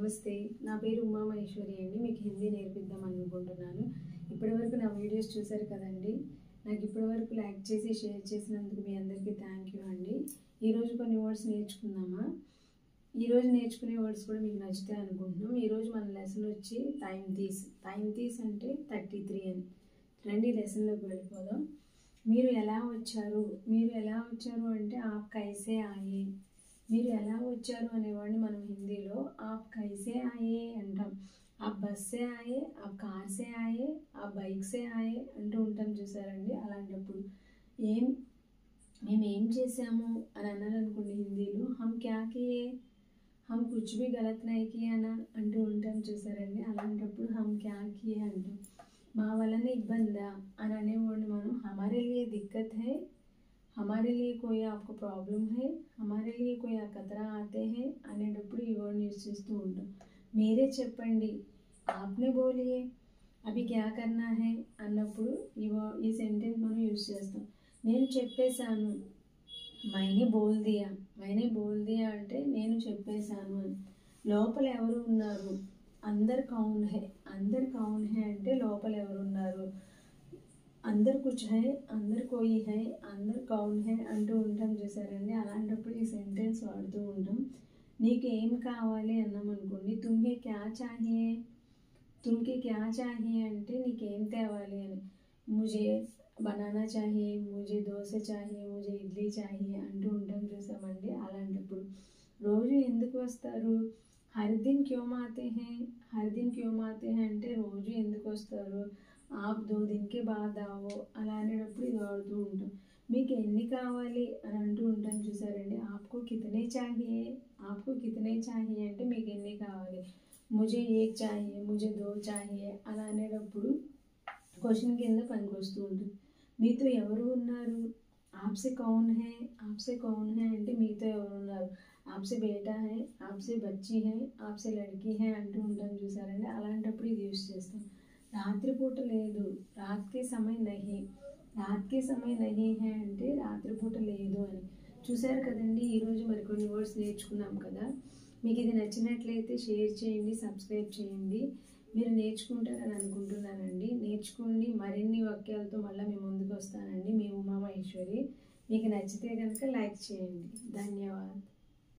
నమస్తే, నా పేరు ఉమా మహేశ్వరి అండి. మీకు హిందీ నేర్పిద్దాం అనుకుంటున్నాను. ఇప్పటివరకు నా వీడియోస్ చూశారు కదండి. నాకు ఇప్పటివరకు లైక్ చేసి షేర్ చేసినందుకు మీ అందరికీ థ్యాంక్ యూ అండి. ఈరోజు కొన్ని వర్డ్స్ నేర్చుకుందామా? ఈరోజు నేర్చుకునే వర్డ్స్ కూడా మీకు నచ్చుతాయి అనుకుంటున్నాం. ఈరోజు మన లెసన్ వచ్చి టైం తీస్ అంటే 33 అని. రండి లెసన్లోకి వెళ్ళిపోదాం. మీరు ఎలా వచ్చారు అంటే ఆప్ కైసే ఆయే. మీరు ఎలా వచ్చారు అనేవాడిని మనం హిందీలో ఆప్ కైసే ఆయే అంటాం. ఆప్ బస్ సే ఆయే, ఆప్ కార్ సే ఆయే, ఆప్ బైక్ సే ఆయే అంటూ ఉంటాం చూసారండి. అలాంటప్పుడు మేము ఏం చేసాము అని అన్నారనుకోండి హిందీలో హమ్ క్యా కియే, హమ్ కుచ్ భీ గలత్ నహీ కియా నా అంటూ ఉంటాం చూసారండి. అలాంటప్పుడు హమ్ క్యా కియే అంటాం. మా వలన ఇబ్బందా అని అనేవాడిని మనం హమారే లియే దిక్కత్ హై, हमारे लिए कोई आपको प्रॉब्लम है, हमारे लिए कोई खतरा आते हैं అనేటప్పుడు ఈ వర్డ్ యూజ్ చేస్తూ ఉంటాం. మీరే చెప్పండి, आपने बोलिए अभी क्या करना है అన్నప్పుడు ఈ సెంటెన్స్ మనం యూజ్ చేస్తాం. నేను చెప్పేశాను, मैंने बोल दिया అంటే నేను చెప్పేశాను అని. లోపల ఎవరు ఉన్నారు, అందర్ కౌన్ హై అంటే లోపల ఎవరు ఉన్నారు. అందరు కుచ్ హై, అందరు కోయి హై, అందరు కౌన్ హై అంటూ ఉంటాం చూసారండి. అలాంటప్పుడు ఈ సెంటెన్స్ వాడుతూ ఉంటాం. నీకు ఏం కావాలి అన్నామనుకోండి, తుమ్హే క్యా చాహియే అంటే నీకేం తేవాలి అని. ముజే బనానా చాహియే, ముజే దోశ చాహియే, ముజే ఇడ్లీ చాహియే అంటూ ఉంటాం చూసామండి. అలాంటప్పుడు రోజు ఎందుకు వస్తారు, హర్ దిన్ క్యోం ఆతే హై అంటే రోజు ఎందుకు వస్తారు. आप 2 दिन के बाद आओ అలా అనేటప్పుడు ఇది వాడుతూ ఉంటాం. మీకు ఎన్ని కావాలి అని అంటూ ఉంటాం చూసారండి. आपको कितने चाहिए అంటే మీకు ఎన్ని కావాలి. मुझे 1 चाहिए, मुझे 2 चाहिए అలా అనేటప్పుడు క్వశ్చన్ కింద పనికి వస్తూ ఉంటుంది. మీతో ఎవరు ఉన్నారు, आपसे कौन है అంటే మీతో ఎవరు ఉన్నారు. आपसे बेटा है, आपसे बच्ची है, आपसे लड़की है అంటూ ఉంటాం చూసారండి. అలాంటప్పుడు ఇది యూజ్ చేస్తాం. రాత్రిపూట లేదు, రాత్కి సమయం నహీ హై అంటే రాత్రిపూట లేదు అని. చూసారు కదండి. ఈరోజు మరికొన్ని వర్డ్స్ నేర్చుకున్నాం కదా. మీకు ఇది నచ్చినట్లయితే షేర్ చేయండి, సబ్స్క్రైబ్ చేయండి. మీరు నేర్చుకుంటారని అనుకుంటున్నానండి. నేర్చుకోండి. మరిన్ని వాక్యాలతో మళ్ళీ మీ ముందుకు వస్తానండి. మీ ఉమా మహేశ్వరి. మీకు నచ్చితే కనుక లైక్ చేయండి. ధన్యవాదాలు.